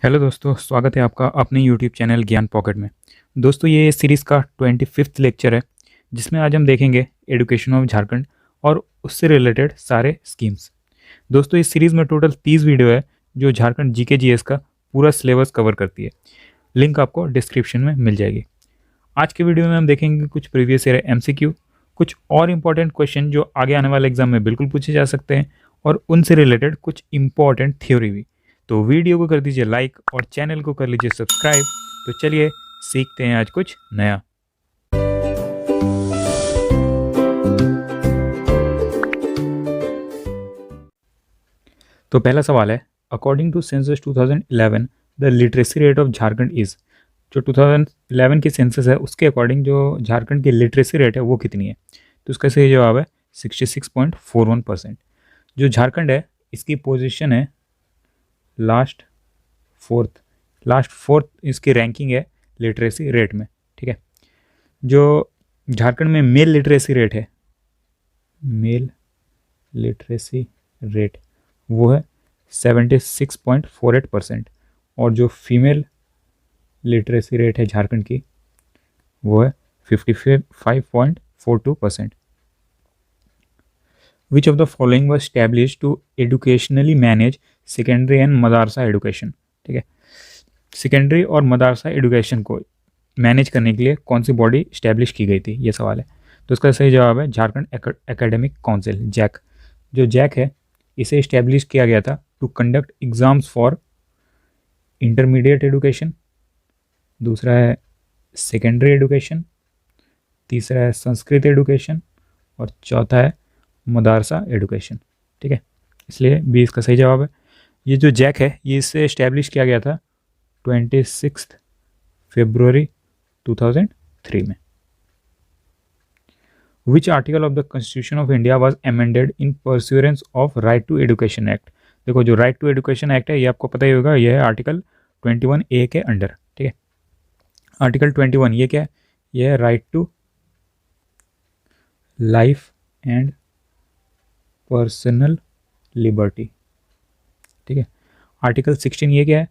Hello दोस्तों, स्वागत है आपका अपने यूट्यूब चैनल ज्ञान पॉकेट में। दोस्तों, ये सीरीज़ का 25th लेक्चर है, जिसमें आज हम देखेंगे एजुकेशन ऑफ झारखंड और उससे रिलेटेड सारे स्कीम्स। दोस्तों, इस सीरीज़ में टोटल 30 वीडियो है जो झारखंड जीके जीएस का पूरा सिलेबस कवर करती है। लिंक आपको डिस्क्रिप्शन में मिल जाएगी। आज के वीडियो में हम देखेंगे कुछ प्रीवियस ईयर एमसीक्यू, कुछ और इंपॉर्टेंट क्वेश्चन जो आगे आने वाले एग्जाम में बिल्कुल पूछे जा सकते हैं, और उनसे रिलेटेड कुछ इंपॉर्टेंट थ्योरी भी। तो वीडियो को कर दीजिए लाइक और चैनल को कर लीजिए सब्सक्राइब। तो चलिए सीखते हैं आज कुछ नया। तो पहला सवाल है, according to census 2011 the literacy rate of Jharkhand is. जो 2011 की सेंसस है उसके अकॉर्डिंग जो झारखंड की लिटरेसी रेट है वो कितनी है? तो इसका सही जवाब है 66.41%। जो झारखंड है इसकी पोजीशन है लास्ट फोर्थ इसकी रैंकिंग है लिटरेसी रेट में। ठीक है, जो झारखंड में मेल लिटरेसी रेट वो है 76.48%, और जो फीमेल लिटरेसी रेट है झारखंड की वो है 55.42%। Which of the following was establish to educationally manage secondary and madrasa education. ठीक है, सेकेंडरी और मदरसा एडुकेशन को मैनेज करने के लिए कौन सी बॉडी स्टैब्लिश की गई थी, ये सवाल है। तो इसका सही जवाब है झारखंड एकेडमिक काउंसिल, जैक। जो जैक है इसे इस्टेब्लिश किया गया था to conduct exams for intermediate education, दूसरा है सेकेंडरी एडुकेशन, तीसरा है संस्कृत एडुकेशन, और चौथा है मदरसा एडुकेशन। ठीक है, इसलिए बी इसका सही जवाब है। ये जो जैक है ये इसे इस्टेब्लिश किया गया था 26 फरवरी 2003 में। Which article of the constitution of India was amended in pursuance of right to education act. देखो, जो राइट टू एडुकेशन एक्ट है ये आपको पता ही होगा, यह है आर्टिकल 21A के अंडर। ठीक है, आर्टिकल 21 ये क्या है? यह है right to life and personal liberty. ठीक है, आर्टिकल 16 ये क्या है?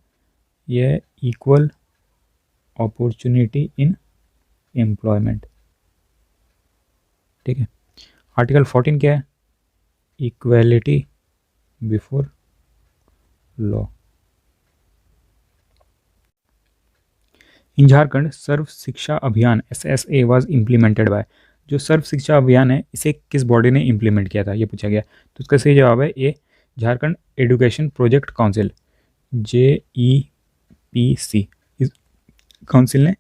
यह है इक्वल अपॉर्चुनिटी इन एम्प्लॉयमेंट। ठीक है, आर्टिकल 14 क्या है? Equality before law. In Jharkhand Sarva Shiksha Abhiyan SSA was implemented by. जो सर्व शिक्षा अभियान है इसे किस बॉडी ने इम्प्लीमेंट किया था, ये पूछा गया। तो इसका सही जवाब है A, Jharkhand education project council, JEPC। इस काउंसिल ने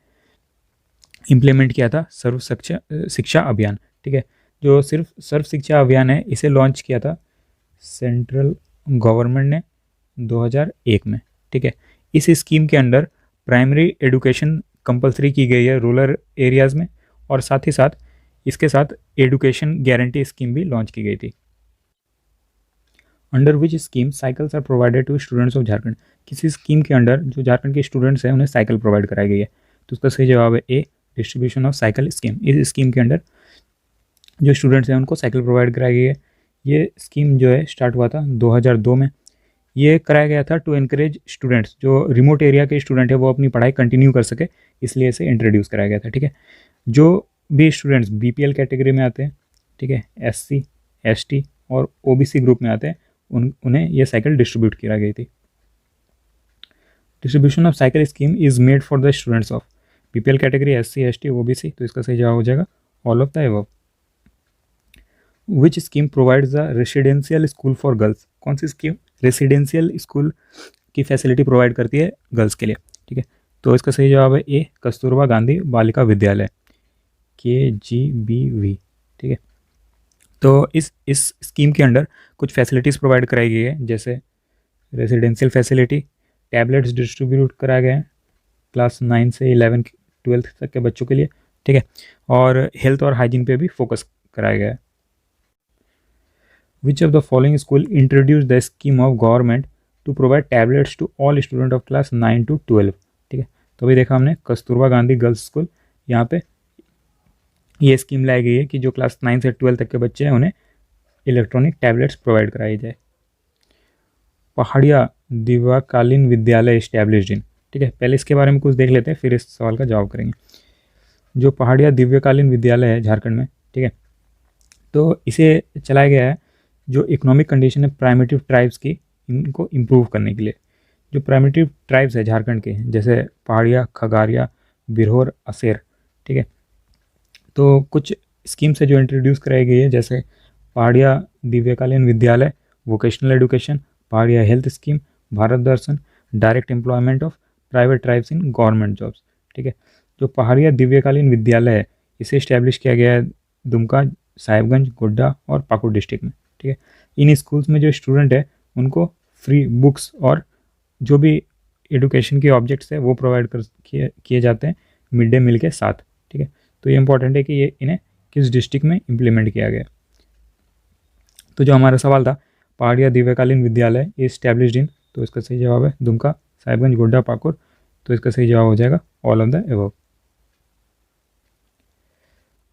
इम्प्लीमेंट किया था सर्व शिक्षा अभियान। ठीक है, जो सिर्फ सर्व शिक्षा अभियान है इसे लॉन्च किया था सेंट्रल गवर्नमेंट ने 2001 में। ठीक है, इस स्कीम के अंडर प्राइमरी एडुकेशन कंपलसरी की गई है रूरल एरियाज़ में, और साथ ही साथ इसके साथ एडुकेशन गारंटी स्कीम भी लॉन्च की गई थी। Under which scheme cycles are provided to students of Jharkhand. किसी स्कीम के अंडर जो झारखंड के स्टूडेंट्स हैं उन्हें साइकिल प्रोवाइड कराई गई है। तो उसका सही जवाब है ए, डिस्ट्रीब्यूशन ऑफ साइकिल स्कीम। इस स्कीम के अंडर जो स्टूडेंट्स हैं उनको साइकिल प्रोवाइड कराई गई है। ये स्कीम जो है स्टार्ट हुआ था 2002 में। ये कराया गया था टू एनकरेज स्टूडेंट्स, जो रिमोट एरिया के स्टूडेंट है वो अपनी पढ़ाई कंटिन्यू कर सके, इसलिए इसे इंट्रोड्यूस कराया गया था। ठीक है, जो भी स्टूडेंट्स BPL कैटेगरी में आते हैं, ठीक है, SC ST और OBC ग्रुप में आते हैं, उन्हें यह साइकिल डिस्ट्रीब्यूट किया गई थी। Distribution of cycle scheme is made for the students of BPL category, SC ST OBC। तो इसका सही जवाब हो जाएगा all of the above. Which scheme provides the residential school for girls. कौन सी स्कीम रेसिडेंशियल स्कूल की फैसिलिटी प्रोवाइड करती है गर्ल्स के लिए? ठीक है, तो इसका सही जवाब है ए, कस्तूरबा गांधी बालिका विद्यालय, KGBV। ठीक है, तो इस स्कीम के अंडर कुछ फैसिलिटीज़ प्रोवाइड कराई गई है, जैसे रेसिडेंशियल फैसिलिटी, टैबलेट्स डिस्ट्रीब्यूट कराए गए हैं क्लास 9 से 11-12 तक के बच्चों के लिए। ठीक है, और हेल्थ और हाइजीन पे भी फोकस कराया गया है। Which of the following school introduced the scheme of government to provide tablets to all student of class 9 to 12? ठीक है, तो अभी देखा हमने कस्तूरबा गांधी गर्ल्स स्कूल, यहाँ पे ये स्कीम लाई गई है कि जो क्लास 9 से 12 तक के बच्चे हैं उन्हें इलेक्ट्रॉनिक टैबलेट्स प्रोवाइड कराई जाए। पहाड़िया दिव्याकालीन विद्यालय इस्टेब्लिश्ड इन, ठीक है, पहले इसके बारे में कुछ देख लेते हैं फिर इस सवाल का जवाब करेंगे। जो पहाड़िया दिव्यकालीन विद्यालय है झारखंड में, ठीक है, तो इसे चलाया गया है जो इकोनॉमिक कंडीशन है प्राइमेटिव ट्राइब्स की, इनको इम्प्रूव करने के लिए। जो प्राइमेटिव ट्राइब्स है झारखंड के, जैसे पहाड़िया, खगारिया, बिरहोर, असेर, ठीक है, तो कुछ स्कीम्स है जो इंट्रोड्यूस कराई गई है, जैसे पहाड़िया दिव्यकालीन विद्यालय, vocational education, Pahariya health scheme, Bharat Darshan, direct employment of private tribes in government jobs, ठीक है। जो पहाड़िया दिव्यकालीन विद्यालय है इसे इस्टेब्लिश किया गया है दुमका, साहिबगंज, गोड्डा और पाकुड़ डिस्ट्रिक्ट में, ठीक है। इन स्कूल्स में जो स्टूडेंट है उनको फ्री बुक्स और जो भी एडुकेशन के ऑब्जेक्ट्स है वो प्रोवाइड कर किए जाते हैं मिड डे मील के साथ, ठीक है। तो ये इंपॉर्टेंट है कि ये इन्हें किस डिस्ट्रिक्ट में इम्प्लीमेंट किया गया। तो जो हमारा सवाल था पहाड़िया दिव्यकालीन विद्यालय इस्टेब्लिश्ड इन, तो इसका सही जवाब है दुमका, साहिबगंज, गोड्डा, पाकुड़, तो इसका सही जवाब हो जाएगा all of the above.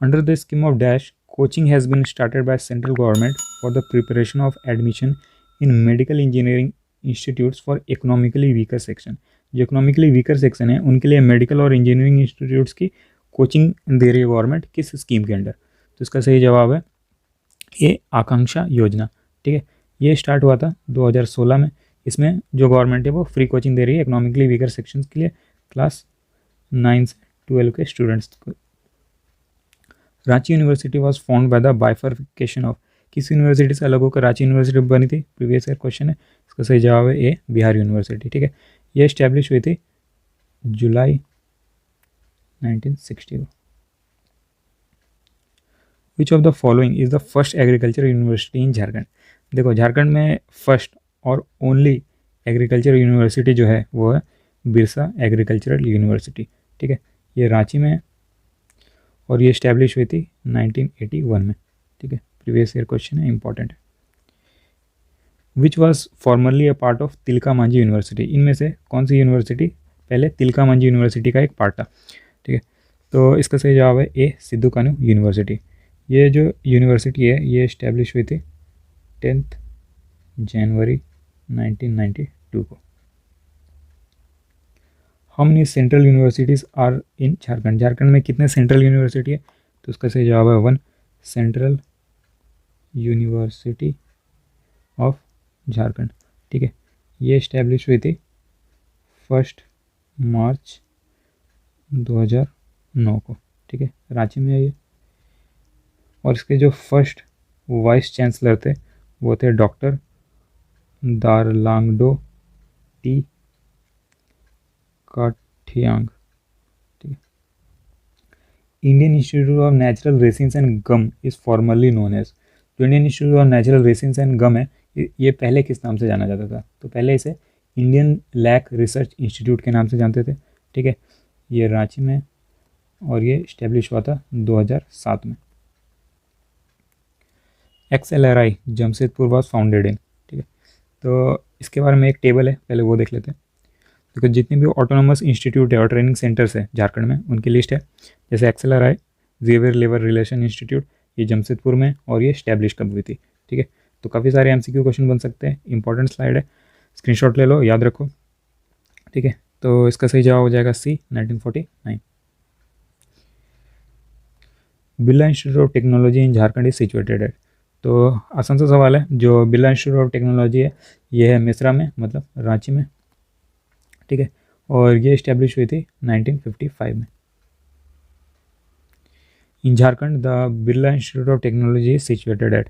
Under the scheme of dash coaching has been started by central government for the preparation of admission in medical engineering institutes for economically weaker section. जो इकोनॉमिकली वीकर सेक्शन है उनके लिए medical और engineering institutes की coaching दे रही है government, किस स्कीम के अंडर? तो इसका सही जवाब है ये आकांक्षा योजना, ठीक है। ये स्टार्ट हुआ था 2016 में। इसमें जो गवर्नमेंट है वो फ्री कोचिंग दे रही है इकोनॉमिकली वीकर सेक्शन के लिए क्लास 9 से 12 के स्टूडेंट्स को। Ranchi university was found by the bifurcation of, किस यूनिवर्सिटी से अलग होकर रांची यूनिवर्सिटी बनी थी? प्रीवियस ईयर क्वेश्चन है, इसका सही जवाब है ए बिहार यूनिवर्सिटी, ठीक है। ये इस्टेब्लिश हुई थी जुलाई 1960 को। Which of the following is the first agriculture university in Jharkhand? देखो झारखंड में फर्स्ट और ओनली एग्रीकल्चर यूनिवर्सिटी जो है वो है बिरसा एग्रीकल्चरल यूनिवर्सिटी, ठीक है। ये रांची में है और ये इस्टेब्लिश हुई थी 1981 में, ठीक है। प्रीवियस ईयर क्वेश्चन है, इंपॉर्टेंट है। Which was formerly a part of Tilka Manjhi university? इनमें से कौन सी यूनिवर्सिटी पहले तिलका मांझी यूनिवर्सिटी का एक पार्ट था, ठीक है। तो इसका सही जवाब है ए सिद्धू कानू यूनिवर्सिटी। ये जो यूनिवर्सिटी है ये इस्टेब्लिश हुई थी 10 जनवरी 1992 को। How many central universities are in Jharkhand? Jharkhand में कितने सेंट्रल यूनिवर्सिटी है? तो उसका सही जवाब है 1 सेंट्रल यूनिवर्सिटी ऑफ झारखंड, ठीक है। ये इस्टेब्लिश हुई थी 1 मार्च 2009 को, ठीक है। रांची में है ये। और इसके जो फर्स्ट वाइस चांसलर थे वो थे डॉक्टर दारलांगडो टी काठियांग, ठीक है। Indian Institute of Natural Resins and Gum is formerly known as, जो Indian Institute of Natural Resins and Gum है ये पहले किस नाम से जाना जाता था? तो पहले इसे इंडियन लैक रिसर्च इंस्टीट्यूट के नाम से जानते थे, ठीक है। ये रांची में और ये इस्टेब्लिश हुआ था 2007 में। XLRI Jamshedpur was founded in, ठीक है। तो इसके बारे में एक टेबल है, पहले वो देख लेते हैं। देखो जितने भी ऑटोनोमस इंस्टीट्यूट है और ट्रेनिंग सेंटर्स है झारखंड में उनकी लिस्ट है। जैसे XLRI Xavier labour relation institute, ये जमशेदपुर में और ये इस्टेब्लिश कब हुई थी, ठीक है। तो काफ़ी सारे MCQ क्वेश्चन बन सकते हैं, इंपॉर्टेंट स्लाइड है, स्क्रीनशॉट ले लो, याद रखो, ठीक है। तो इसका सही जवाब हो जाएगा सी 1949। Birla Institute of technology in Jharkhand is situated eight, तो आसान सा सवाल है। जो बिरला इंस्टीट्यूट ऑफ टेक्नोलॉजी है ये है मिश्रा में, मतलब रांची में, ठीक है। और ये इस्टेब्लिश हुई थी 1955 में। In Jharkhand the Birla Institute of Technology is situated at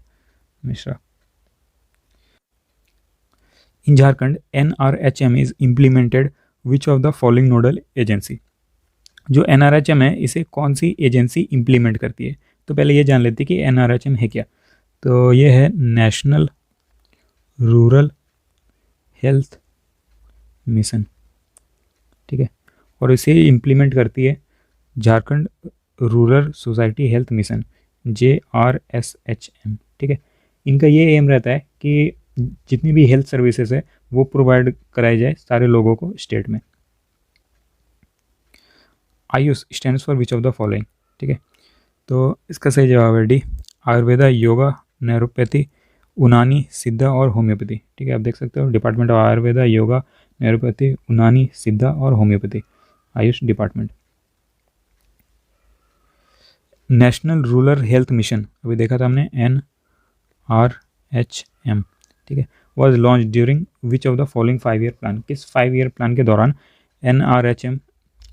Mishra. In Jharkhand NRHM is implemented which of the following nodal agency? जो NRHM है इसे कौन सी एजेंसी इम्प्लीमेंट करती है? तो पहले ये जान लेते हैं कि NRHM है क्या। तो ये है नेशनल रूरल हेल्थ मिशन, ठीक है। और इसे इम्प्लीमेंट करती है Jharkhand rural society health mission, JRSHM, ठीक है। इनका ये एम रहता है कि जितनी भी हेल्थ सर्विसेज है वो प्रोवाइड कराई जाए सारे लोगों को स्टेट में। Ayush stands for which of the following, ठीक है। तो इसका सही जवाब है डी आयुर्वेदा, योगा, नेरोपैथी उनानी, सिद्धा और होम्योपैथी। ठीक है, आप देख सकते हो department of Ayurveda, yoga, naturopathy, उनानी, सिद्धा और homeopathy, Ayush department. National rural health mission, अभी देखा था हमने, NRHM, ठीक है, was launch during which of the following 5 year plan, किस 5 ईयर प्लान के दौरान NRHM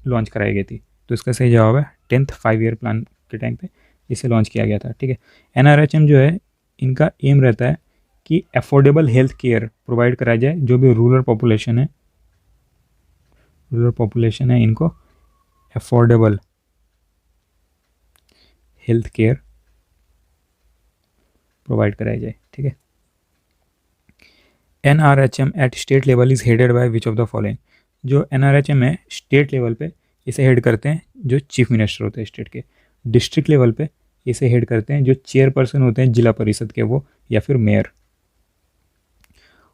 लॉन्च कराई गई थी? तो इसका सही जवाब है 10th 5 ईयर प्लान के टाइम पे इसे लॉन्च किया गया था। ठीक है, NRHM जो है, इनका एम रहता है कि अफोर्डेबल हेल्थ केयर प्रोवाइड कराया जाए, जो भी रूरल पॉपुलेशन है इनको अफोर्डेबल हेल्थ केयर प्रोवाइड कराया जाए। ठीक है, NRHM at state level is headed by which of the following, जो NRHM है स्टेट लेवल पे इसे हेड करते हैं जो चीफ मिनिस्टर होते हैं स्टेट के, डिस्ट्रिक्ट लेवल पे इसे हेड करते हैं जो चेयरपर्सन होते हैं जिला परिषद के वो, या फिर मेयर।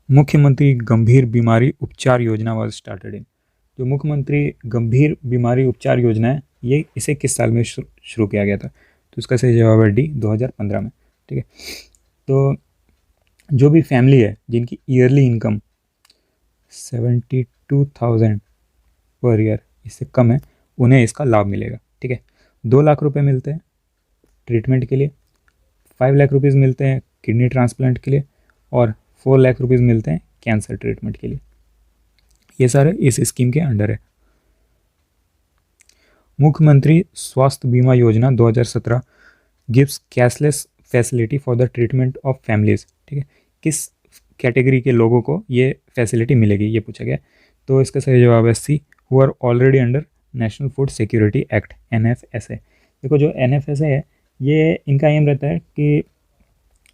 मुख्यमंत्री गंभीर बीमारी उपचार योजना वाज स्टार्टेड इन, जो मुख्यमंत्री गंभीर बीमारी उपचार योजना है, ये इसे किस साल में शुरू किया गया था? तो इसका सही जवाब है डी, 2015 में। ठीक है, तो जो भी फैमिली है जिनकी ईयरली इनकम 72,000 पर ईयर इससे कम है, उन्हें इसका लाभ मिलेगा। ठीक है, 2 लाख रुपए मिलते हैं ट्रीटमेंट के लिए, 5 लाख रुपीज़ मिलते हैं किडनी ट्रांसप्लांट के लिए, और 4 लाख रुपीज़ मिलते हैं कैंसर ट्रीटमेंट के लिए। ये सारे इस स्कीम के अंडर है। मुख्यमंत्री स्वास्थ्य बीमा योजना 2017 gives cashless facility for the treatment of families. ठीक है, किस कैटेगरी के लोगों को ये फैसिलिटी मिलेगी, ये पूछा गया। तो इसका सही जवाब है C, who are already under national food security act, NFSA। देखो जो NFSA है, ये इनका एम रहता है कि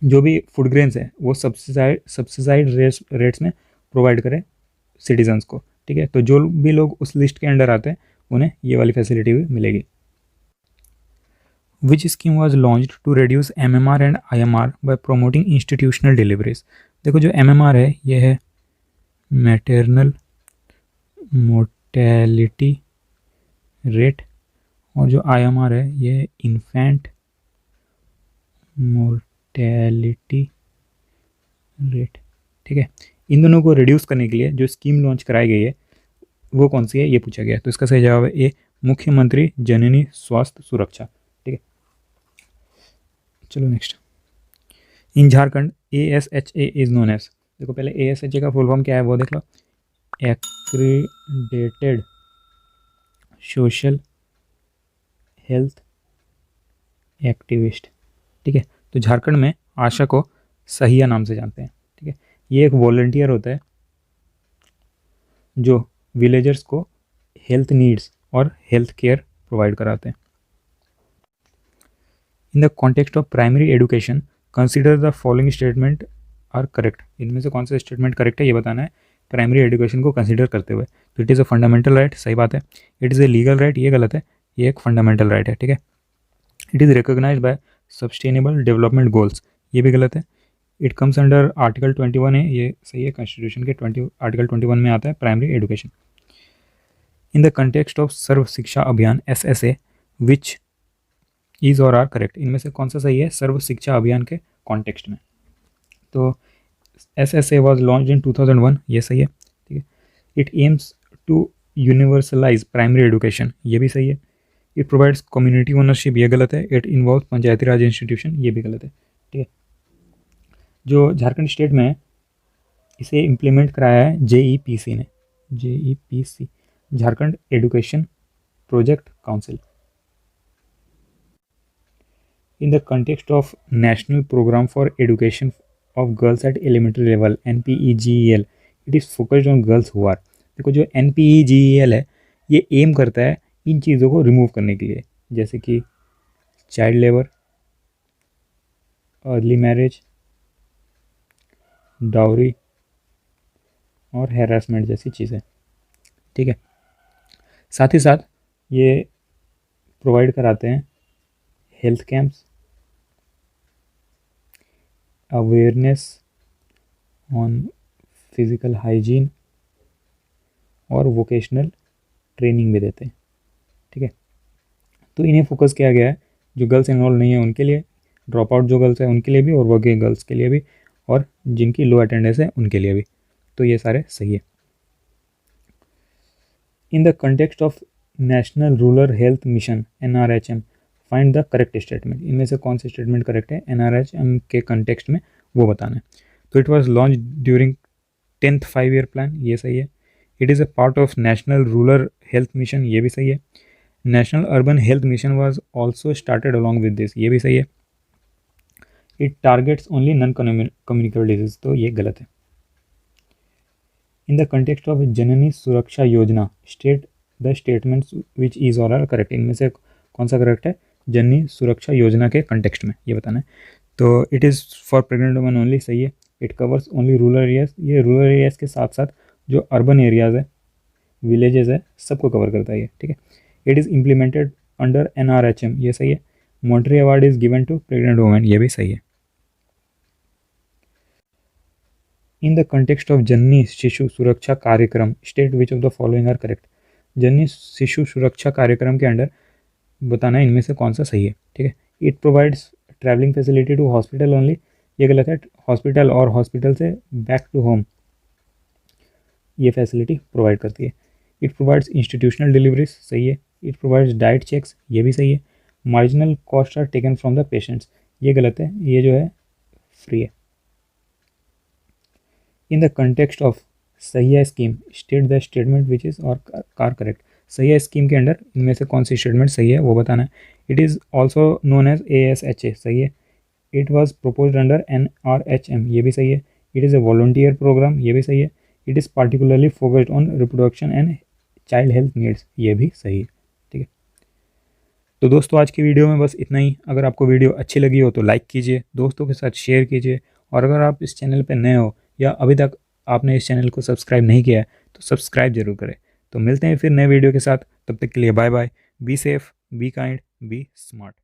जो भी फूड ग्रेन्स है वो सब्सिडाइड रेट्स में प्रोवाइड करें सिटीजन्स को। ठीक है, तो जो भी लोग उस लिस्ट के अंडर आते हैं उन्हें ये वाली फैसिलिटी भी मिलेगी। Which scheme was launch to reduce MMR and IMR by promoting institutional deliveries. देखो जो MMR है ये है मैटरनल मोर्टेलिटी रेट, और जो IMR है ये इन्फेंट मोर्टेलिटी रेट। ठीक है, इन दोनों को रिड्यूस करने के लिए जो स्कीम लॉन्च कराई गई है वो कौन सी है, ये पूछा गया। तो इसका सही जवाब है ए, मुख्यमंत्री जननी स्वास्थ्य सुरक्षा। ठीक है, चलो next. In Jharkhand ASHA is known as, देखो पहले ASHA का फुल फॉर्म क्या है वो देख लो, एक्रीडेटेड सोशल हेल्थ एक्टिविस्ट। ठीक है, तो झारखंड में आशा को सहिया नाम से जानते हैं। ठीक है, ये एक वॉलंटियर होता है जो विलेजर्स को हेल्थ नीड्स और हेल्थ केयर प्रोवाइड कराते हैं। In the context of primary education consider the following statement are correct, इनमें से कौन सा स्टेटमेंट करेक्ट है ये बताना है प्राइमरी एजुकेशन को कंसिडर करते हुए। तो it is a fundamental right, सही बात है। It is a legal right, ये गलत है, ये एक फंडामेंटल राइट है। ठीक है, it is recognise by sustainable development goals, ये भी गलत है। इट कम्स अंडर आर्टिकल 21 है, ये सही है, कॉन्स्टिट्यूशन के आर्टिकल 21 में आता है primary education. In the context of Sarva Shiksha Abhiyan SSA which is और आर करेक्ट, इनमें से कौन सा सही है सर्व शिक्षा अभियान के कॉन्टेक्स्ट में? तो SSA वॉज लॉन्च इन 2001, ये सही है। ठीक है, it aims to universalise primary education, ये भी सही है। इट प्रोवाइड्स कम्युनिटी ओनरशिप, ये गलत है। It involve Panchayati Raj institution, ये भी गलत है। ठीक है, जो झारखंड स्टेट में है इसे इम्प्लीमेंट कराया है JEPC ने, JEPC, Jharkhand education project council. In the context of national programme for education of girls at elementary level NPEGEL, it is focused on girls who are, देखो जो NPEGEL है ये एम करता है इन चीज़ों को रिमूव करने के लिए, जैसे कि child labour, early marriage, dowry और हैरासमेंट जैसी चीज़ें। ठीक है, साथ ही साथ ये प्रोवाइड कराते हैं health camps, awareness on physical hygiene और वोकेशनल ट्रेनिंग भी देते हैं। ठीक है, तो इन्हें फोकस किया गया है जो गर्ल्स इन्वॉल्व नहीं है उनके लिए, ड्रॉप आउट जो गर्ल्स है उनके लिए भी और वर्किंग गर्ल्स के लिए भी, और जिनकी लो अटेंडेंस है उनके लिए भी। तो ये सारे सही है। In the context of national rural health mission NRHM find the correct statement. इनमें से कौन सी स्टेटमेंट करेक्ट है NRHM के कंटेक्स्ट में, वो बताना है। तो it was launch during 10th 5-year plan, ये सही है। It is a part of national rural health mission, ये भी सही है। National urban health mission was also started along with this, ये भी सही है। It targets only non communicable disease, तो ये गलत है। इन द कंटेक्स्ट ऑफ जननी सुरक्षा योजना state the statements which is और आर करेक्ट। इनमें से कौन सा करेक्ट है जननी सुरक्षा योजना के कंटेक्स्ट में, ये बताना है। तो it is for pregnant women only, सही है। It covers only rural areas, ये रूरल एरियाज के साथ साथ जो अर्बन एरियाज है, विलेजेस है, सबको कवर करता है ये, ठीक है। It is implemented under NRHM, ये सही है। Monetary award is given to pregnant women, ये भी सही है। In the context of Janani Shishu Suraksha Karyakram state which of the following are correct. Janani Shishu Suraksha कार्यक्रम के अंडर बताना है इनमें से कौन सा सही है, ठीक है। It provides travelling facility to hospital only, ये गलत है। हॉस्पिटल और हॉस्पिटल से बैक टू होम ये फैसिलिटी प्रोवाइड करती है। इट प्रोवाइड्स इंस्टीट्यूशनल डिलीवरीज, सही है। इट प्रोवाइड्स डाइट चेक्स, ये भी सही है। Marginal cost are taken from the patients, ये गलत है, ये जो है फ्री है। इन द कंटेक्स्ट ऑफ सही है scheme state the statement which is और कार करेक्ट। सही है स्कीम के अंडर इनमें से कौन सी स्टेटमेंट सही है वो बताना है। It is also known as ASHA, सही है। It was propose under NRHM, ये भी सही है। It is a volunteer programme, ये भी सही है। It is particularly focused on reproduction and child health needs, ये भी सही है, ठीक है। तो दोस्तों आज की वीडियो में बस इतना ही। अगर आपको वीडियो अच्छी लगी हो तो लाइक कीजिए, दोस्तों के साथ शेयर कीजिए, और अगर आप इस चैनल पर नए हो या अभी तक आपने इस चैनल को सब्सक्राइब नहीं किया है तो सब्सक्राइब जरूर करें। तो मिलते हैं फिर नए वीडियो के साथ, तब तक के लिए bye bye. Be safe, be kind, be smart.